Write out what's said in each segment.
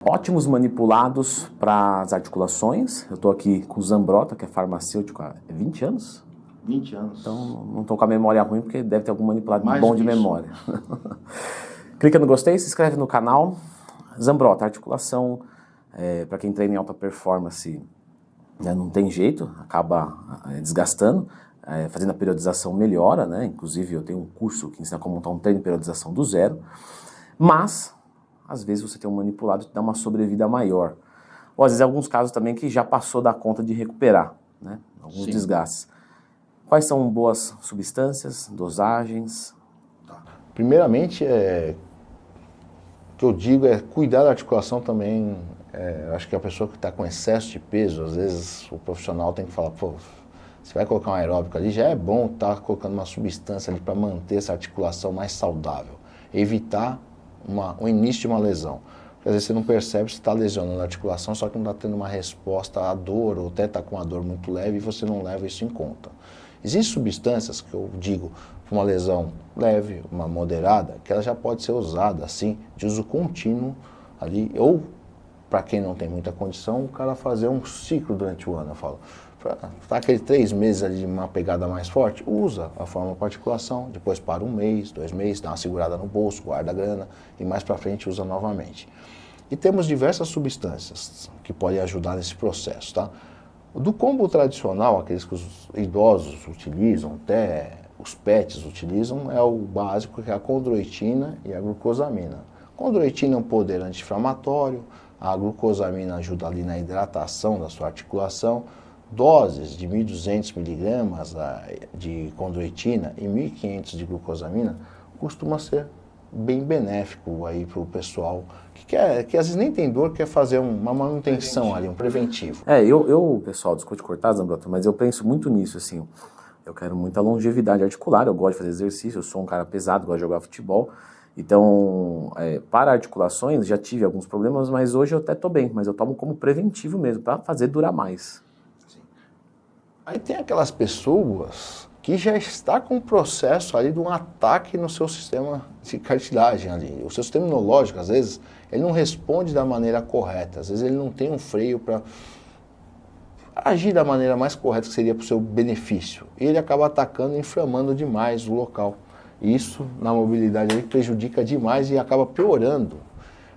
Ótimos manipulados para as articulações. Eu estou aqui com o Zambrotta, que é farmacêutico há 20 anos. 20 anos. Então não estou com a memória ruim, porque deve ter algum manipulado Mais bom de disso. memória. Clica no gostei, se inscreve no canal. Zambrotta, articulação, para quem treina em alta performance, não tem jeito, acaba desgastando. Fazendo a periodização melhora, né? Inclusive eu tenho um curso que ensina como montar um treino de periodização do zero. Mas, às vezes você tem um manipulado que dá uma sobrevida maior. Ou às vezes alguns casos também que já passou da conta de recuperar, né? Alguns Sim. desgastes. Quais são boas substâncias, dosagens? Primeiramente, o que eu digo é cuidar da articulação também. Acho que a pessoa que está com excesso de peso, às vezes o profissional tem que falar, pô, você vai colocar um aeróbico ali, já é bom estar colocando uma substância ali para manter essa articulação mais saudável. Evitar o início de uma lesão. Porque às vezes você não percebe se está lesionando a articulação, só que não está tendo uma resposta à dor, ou até está com uma dor muito leve e você não leva isso em conta. Existem substâncias que eu digo, para uma lesão leve, uma moderada, que ela já pode ser usada assim, de uso contínuo ali, ou para quem não tem muita condição, o cara fazer um ciclo durante o ano, eu falo. Tá aquele 3 meses ali de uma pegada mais forte, usa a forma para articulação, depois para 1 mês, 2 meses, dá uma segurada no bolso, guarda a grana e mais para frente usa novamente. E temos diversas substâncias que podem ajudar nesse processo, tá? Do combo tradicional, aqueles que os idosos utilizam, até os pets utilizam, é o básico, que é a condroitina e a glucosamina. A condroitina é um poder anti-inflamatório, a glucosamina ajuda ali na hidratação da sua articulação. Doses de 1.200 miligramas de condroitina e 1.500 de glucosamina costuma ser bem benéfico aí para o pessoal que às vezes nem tem dor, quer fazer uma manutenção ali, um preventivo. Pessoal, desculpa te cortar, Zambrotta, mas eu penso muito nisso, assim. Eu quero muita longevidade articular, eu gosto de fazer exercício, eu sou um cara pesado, gosto de jogar futebol. Então, para articulações, já tive alguns problemas, mas hoje eu até estou bem, mas eu tomo como preventivo mesmo, para fazer durar mais. Aí tem aquelas pessoas que já está com um processo ali de um ataque no seu sistema de cartilagem ali. O seu sistema imunológico, às vezes, ele não responde da maneira correta. Às vezes ele não tem um freio para agir da maneira mais correta, que seria para o seu benefício. E ele acaba atacando e inflamando demais o local. E isso, na mobilidade, ele prejudica demais e acaba piorando.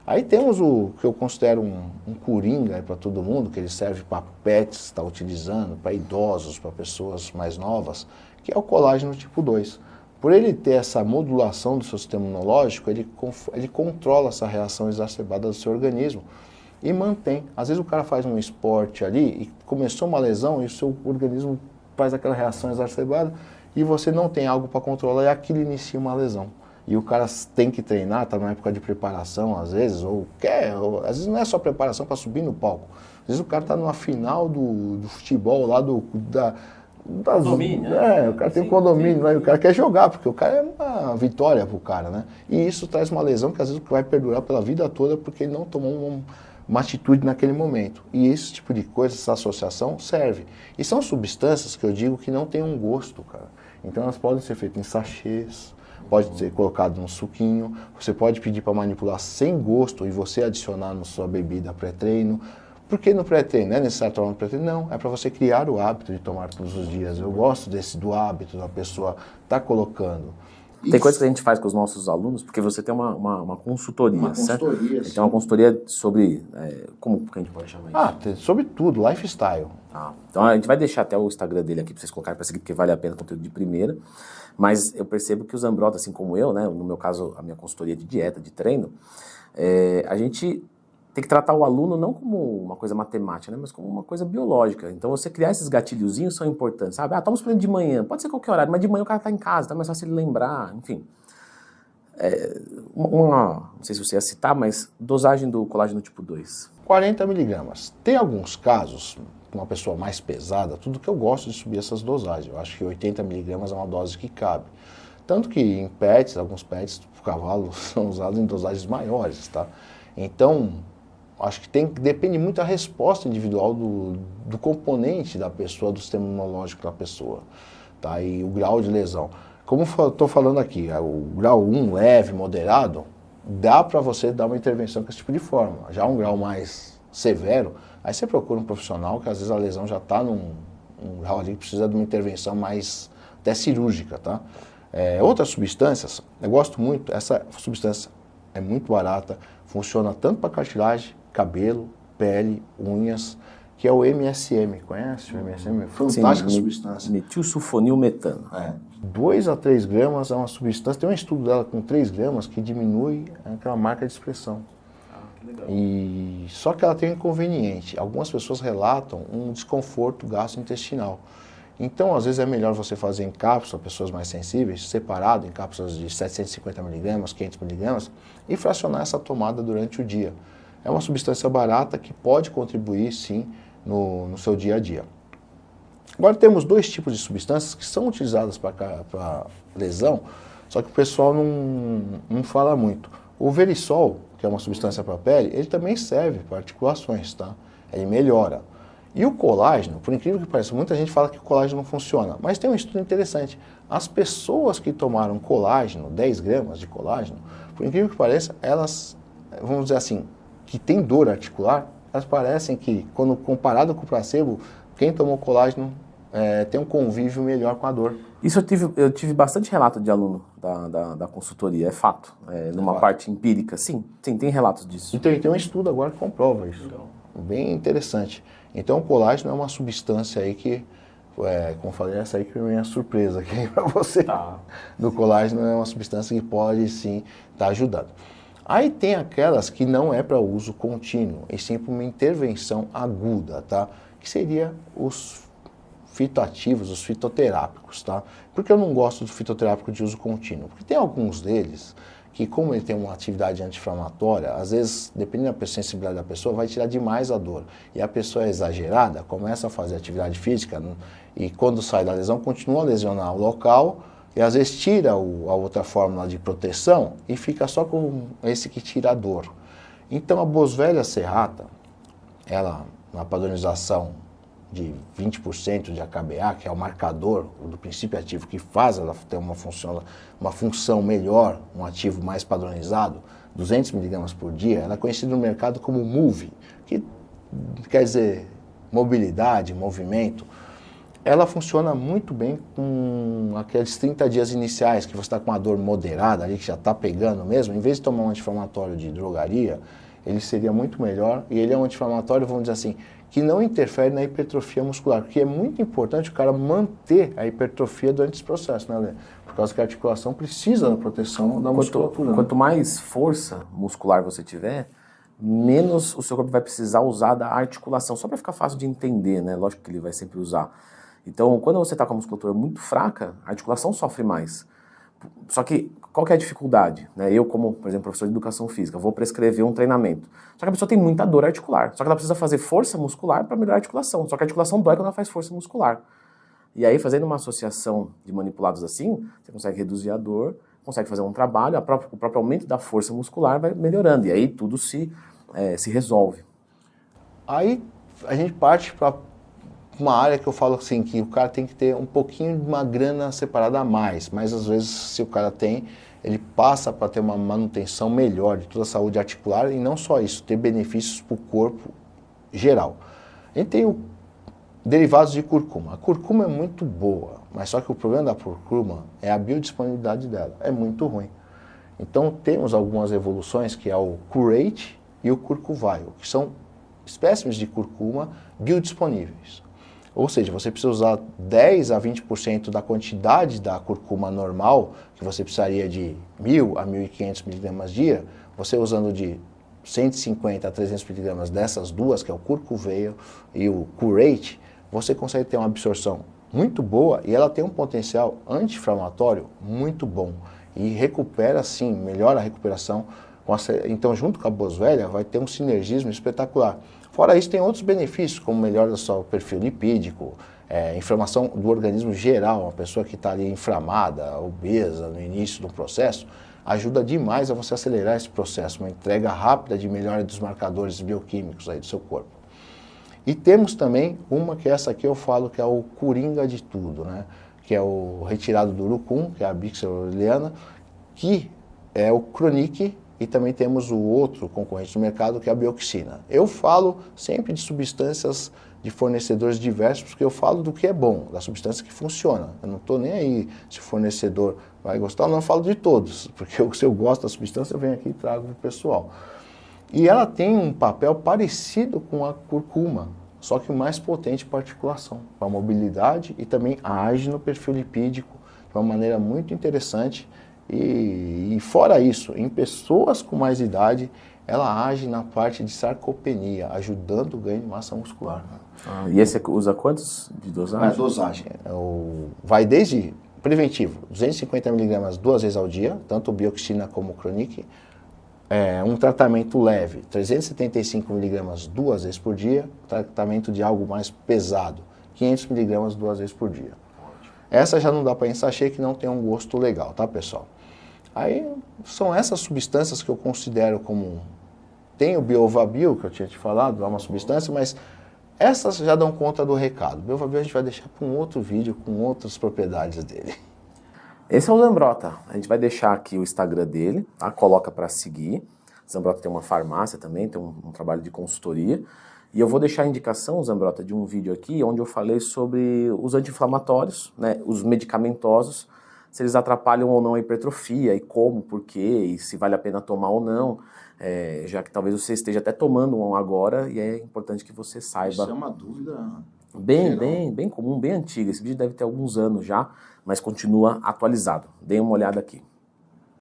Aí temos o que eu considero um coringa para todo mundo, que ele serve para pets, está utilizando, para idosos, para pessoas mais novas, que é o colágeno tipo 2. Por ele ter essa modulação do seu sistema imunológico, ele controla essa reação exacerbada do seu organismo e mantém. Às vezes o cara faz um esporte ali e começou uma lesão e o seu organismo faz aquela reação exacerbada e você não tem algo para controlar e aquilo inicia uma lesão. E o cara tem que treinar, está numa época de preparação às vezes, às vezes não é só preparação para subir no palco. Às vezes o cara está numa final do futebol lá Condomínio, né? O cara tem um condomínio lá e o cara quer jogar, porque o cara é uma vitória pro cara, né? E isso traz uma lesão que às vezes vai perdurar pela vida toda porque ele não tomou uma atitude naquele momento. E esse tipo de coisa, essa associação serve. E são substâncias que eu digo que não tem um gosto, cara. Então elas podem ser feitas em sachês, pode ser colocado num suquinho, você pode pedir para manipular sem gosto e você adicionar na sua bebida pré-treino. Por que no pré-treino? Não é necessário tomar no pré-treino? Não, é para você criar o hábito de tomar todos os dias. Eu gosto do hábito da pessoa estar colocando. Tem coisas que a gente faz com os nossos alunos, porque você tem uma consultoria, certo? Então, uma consultoria sobre, como que a gente pode chamar isso? Sobre tudo, lifestyle. Então, a gente vai deixar até o Instagram dele aqui para vocês colocarem para seguir, porque vale a pena, conteúdo de primeira. Mas eu percebo que o Zambrotta, assim como eu, né, no meu caso, a minha consultoria de dieta, de treino, a gente tem que tratar o aluno não como uma coisa matemática, né, mas como uma coisa biológica. Então, você criar esses gatilhozinhos são importantes, sabe? Toma suplemento de manhã, pode ser qualquer horário, mas de manhã o cara está em casa, tá mais fácil ele lembrar, enfim. Não sei se você ia citar, mas dosagem do colágeno tipo 2. 40 miligramas. Tem alguns casos, uma pessoa mais pesada, tudo que eu gosto de subir essas dosagens. Eu acho que 80 miligramas é uma dose que cabe. Tanto que em pets, alguns pets do cavalo são usados em dosagens maiores, tá? Então, acho que depende muito da resposta individual do componente da pessoa, do sistema imunológico da pessoa, tá? E o grau de lesão. Como eu estou falando aqui, o grau 1, leve, moderado, dá para você dar uma intervenção com esse tipo de forma. Já um grau mais severo, aí você procura um profissional que às vezes a lesão já está num grau ali que precisa de uma intervenção mais até cirúrgica, tá? Outras substâncias, eu gosto muito, essa substância é muito barata, funciona tanto para cartilagem, cabelo, pele, unhas, que é o MSM. Conhece o MSM? Fantástica substância. Metilsulfonilmetano. 2 a 3 gramas é uma substância, tem um estudo dela com 3 gramas que diminui aquela marca de expressão. Que legal. Só que ela tem um inconveniente. Algumas pessoas relatam um desconforto gastrointestinal. Então, às vezes é melhor você fazer em cápsula, pessoas mais sensíveis, separado em cápsulas de 750 mg, 500 mg, e fracionar essa tomada durante o dia. É uma substância barata que pode contribuir, sim, no seu dia a dia. Agora temos 2 tipos de substâncias que são utilizadas para lesão, só que o pessoal não fala muito. O Verisol, que é uma substância para a pele, ele também serve para articulações, tá? Ele melhora. E o colágeno, por incrível que pareça, muita gente fala que o colágeno não funciona, mas tem um estudo interessante. As pessoas que tomaram colágeno, 10 gramas de colágeno, por incrível que pareça, elas, vamos dizer assim, que tem dor articular, elas parecem que, quando comparado com o placebo, quem tomou colágeno tem um convívio melhor com a dor. Isso eu tive bastante relato de aluno da consultoria, é fato. Numa parte empírica, sim, tem relatos disso. Então, tem um estudo agora que comprova isso. Legal. Bem interessante. Então, o colágeno é uma substância aí que, como eu falei, essa aí que é a minha surpresa aqui para você. Tá. Do colágeno é uma substância que pode, sim, estar ajudando. Aí tem aquelas que não é para uso contínuo, e sim para uma intervenção aguda, tá? Que seria os fitoativos, os fitoterápicos, tá? Por que eu não gosto do fitoterápico de uso contínuo? Porque tem alguns deles que, como ele tem uma atividade anti-inflamatória, às vezes, dependendo da sensibilidade da pessoa, vai tirar demais a dor. E a pessoa é exagerada, começa a fazer atividade física e quando sai da lesão, continua a lesionar o local e às vezes tira a outra fórmula de proteção e fica só com esse que tira a dor. Então a Boswellia serrata, ela, na padronização de 20% de AKBA, que é o marcador do princípio ativo que faz ela ter uma função melhor, um ativo mais padronizado, 200 mg por dia, ela é conhecida no mercado como MOVE, que quer dizer mobilidade, movimento. Ela funciona muito bem com aqueles 30 dias iniciais, que você está com uma dor moderada ali, que já está pegando mesmo, em vez de tomar um anti-inflamatório de drogaria, ele seria muito melhor, e ele é um anti-inflamatório, vamos dizer assim, que não interfere na hipertrofia muscular, porque é muito importante o cara manter a hipertrofia durante esse processo, né, Lê? Por causa que a articulação precisa da proteção da musculatura. Quanto mais força muscular você tiver, menos o seu corpo vai precisar usar da articulação, só para ficar fácil de entender, né? Lógico que ele vai sempre usar. Então, quando você está com a musculatura muito fraca, a articulação sofre mais. Só que, qual que é a dificuldade? Eu, como, por exemplo, professor de educação física, vou prescrever um treinamento. Só que a pessoa tem muita dor articular. Só que ela precisa fazer força muscular para melhorar a articulação. Só que a articulação dói quando ela faz força muscular. E aí, fazendo uma associação de manipulados assim, você consegue reduzir a dor, consegue fazer um trabalho, o próprio aumento da força muscular vai melhorando. E aí, tudo se resolve. Aí, a gente parte para uma área que eu falo assim, que o cara tem que ter um pouquinho de uma grana separada a mais, mas às vezes se o cara tem, ele passa para ter uma manutenção melhor de toda a saúde articular e não só isso, ter benefícios para o corpo geral. A gente tem derivados de curcuma. A curcuma é muito boa, mas só que o problema da curcuma é a biodisponibilidade dela, é muito ruim. Então temos algumas evoluções que é o Curate e o Curcuvail, que são espécimes de curcuma biodisponíveis. Ou seja, você precisa usar 10 a 20% da quantidade da curcuma normal, que você precisaria de 1.000 a 1.500 mg dia, você usando de 150 a 300 mg dessas duas, que é o Curcuvail e o Curate, você consegue ter uma absorção muito boa e ela tem um potencial anti-inflamatório muito bom. E recupera sim, melhora a recuperação. Então, junto com a Boswellia, vai ter um sinergismo espetacular. Fora isso, tem outros benefícios, como melhora do seu perfil lipídico, inflamação do organismo geral, uma pessoa que está ali inflamada, obesa no início do processo, ajuda demais a você acelerar esse processo, uma entrega rápida de melhora dos marcadores bioquímicos aí do seu corpo. E temos também uma que essa aqui eu falo que é o coringa de tudo, né? Que é o retirado do urucum, que é a Bixia aureliana, que é o Chronic e também temos o outro concorrente no mercado, que é a Bioxina. Eu falo sempre de substâncias de fornecedores diversos, porque eu falo do que é bom, da substância que funciona. Eu não estou nem aí se o fornecedor vai gostar, eu não falo de todos, porque se eu gosto da substância, eu venho aqui e trago para o pessoal. E ela tem um papel parecido com a curcuma, só que mais potente para articulação, para mobilidade, e também age no perfil lipídico de uma maneira muito interessante. E fora isso, em pessoas com mais idade, ela age na parte de sarcopenia, ajudando o ganho de massa muscular. E esse usa quantos de dosagem? A dosagem vai desde preventivo, 250 mg 2 vezes ao dia, tanto Bioxina como Chronic. Um tratamento leve, 375 mg 2 vezes por dia. Tratamento de algo mais pesado, 500 mg 2 vezes por dia. Essa já não dá para ensachê, que não tem um gosto legal, tá, pessoal? Aí são essas substâncias que eu considero como... Tem o Biovabil, que eu tinha te falado, é uma substância, mas essas já dão conta do recado. O Biovabil a gente vai deixar para um outro vídeo com outras propriedades dele. Esse é o Zambrota. A gente vai deixar aqui o Instagram dele, tá? Coloca para seguir. O Zambrota tem uma farmácia também, tem um trabalho de consultoria. E eu vou deixar a indicação, Zambrota, de um vídeo aqui onde eu falei sobre os anti-inflamatórios, né, os medicamentosos, se eles atrapalham ou não a hipertrofia, e como, por quê, e se vale a pena tomar ou não, já que talvez você esteja até tomando um agora, e é importante que você saiba. Isso é uma dúvida bem comum, bem antiga. Esse vídeo deve ter alguns anos já, mas continua atualizado. Dê uma olhada aqui.